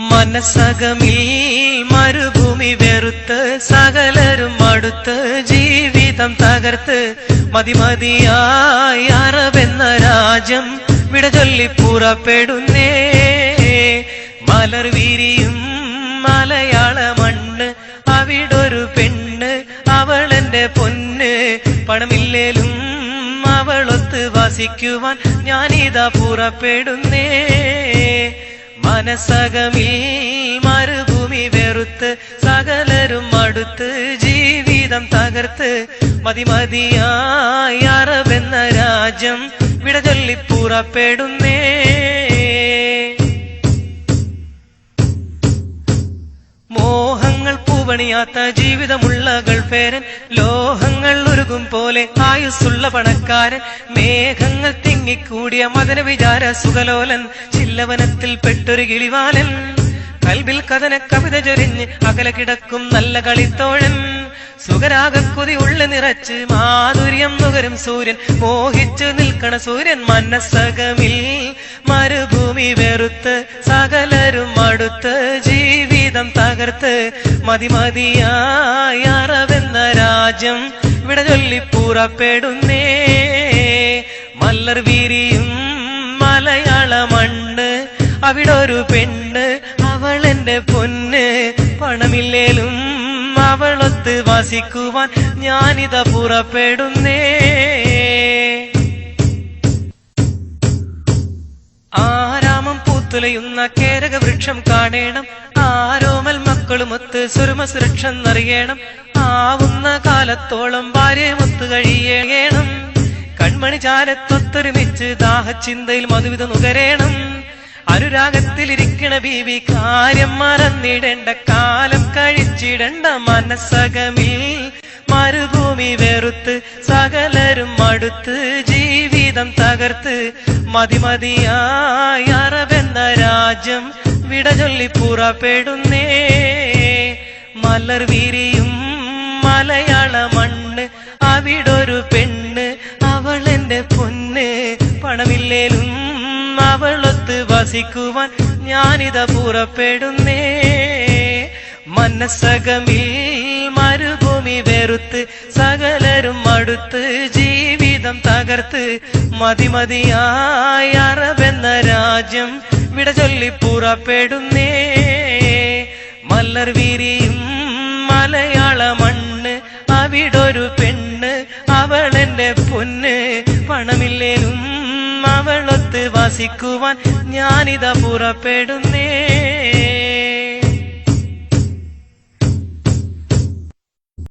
മനസ്സകമിൽ മരുഭൂമി വെറുത്ത് സകലരും അടുത്ത് ജീവിതം തകർത്ത് മതിമതിയായി അറബെന്ന രാജ്യം വിട ചൊല്ലി പുറപ്പെടുന്നേ. മലർ വിരിയും മലയാള മണ്ണ്, അവിടൊരു പെണ്ണ് അവളെന്റെ പൊന്ന്. പണമില്ലേലും അവളൊത്ത് വസിക്കുവാൻ ഞാനിതാ പുറപ്പെടുന്നേ. മനസ്സകമിൽ മരുഭൂമി വെറുത്ത് സകലരും അടുത്ത് ജീവിതം തകർത്ത് മതിമതിയായി അറബെന്ന രാജ്യം വിട ചൊല്ലി പുറപ്പെടുന്നേ. മോഹങ്ങൾ പൂവണിയാത്ത ജീവിതമുള്ള ഗൾഫേരൻ, ലോഹങ്ങൾ ഉരുകും പോലെ ആയുസ്സുള്ള പണക്കാരൻ, മേഘങ്ങൾ തിങ്ങിക്കൂടിയ മദന വിചാര സുഖലോലൻ, ചില്ലവനത്തിൽ പെട്ടൊരു കിളിവാലൻ, കൽബിൽ കഥന കവിത ചൊരിഞ്ഞ് അകലെ കിടക്കും നല്ല കളിത്തോഴൻ, സുഖരാഗക്കുതി ഉള്ള നിറച്ച് മാധുര്യം നുകരും സൂര്യൻ, മോഹിച്ചു നിൽക്കണ സൂര്യൻ. മനസ്സകമിൽ മരുഭൂമി വെറുത്ത് സകലരും അടുത്ത് ജീവിതം തകർത്ത് മതിമതിയായി അറബെന്ന രാജ്യം വിട ചൊല്ലി പുറപ്പെടുന്നേ. മല്ലർ വിരിയും മലയാള മണ്ണ്, അവിടൊരു പെണ്ണ് അവളെന്റെ പൊന്ന്. പണമില്ലേലും അവളൊത്ത് വസിക്കുവാൻ ഞാനിതാ പുറപ്പെടുന്നേ. ആരാമം പൂത്തുലയുന്ന കേരക വൃക്ഷം കാണേണം, ആരോമൽ മക്കളുമൊത്ത് സുരമ സുരക്ഷ എന്നറിയണം. ആവുന്ന കാലത്തോളം ഭാര്യമൊത്ത് കഴിയണം, കൺമണി ചാരത്തൊത്തൊരുമിച്ച് ദാഹച്ചിന്തയിൽ മധുവിധ നുകരേണം. അനുരാഗത്തിലിരിക്കണ ബീവി കാര്യം മറന്നിടേണ്ട, കാലം കഴിച്ചിടണ്ട. മനസ്സകമിൽ മരുഭൂമി വെറുത്ത് സകലരും അടുത്ത് ജീവിതം തകർത്ത് മതിമതിയായി അറബെന്ന രാജ്യം വിട ചൊല്ലി പുറപ്പെടുന്നേ. മലർ വിരിയും മലയാള മണ്ണ്, അവിടൊരു പെണ്ണ് അവളെന്റെ പൊന്ന്. പണമില്ലേലും അവളൊത്ത് വസിക്കുവാൻ ഞാനിതാ പുറപ്പെടുന്നേ. മനസ്സകമിൽ മരുഭൂമി വെറുത്ത് സകലരും അടുത്ത് ജീവിതം തകർത്ത് മതിമതിയായി അറബെന്ന രാജ്യം വിട ചൊല്ലി പുറപ്പെടുന്നേ. മലർ വിരിയും മലയാള മണ്ണ്, അവിടൊരു പെണ്ണ് അവളെന്റെ പൊന്ന്. പണമില്ലേലും അവളൊത്ത് വസിക്കുവാൻ ഞാനിതാ പുറപ്പെടുന്നേ.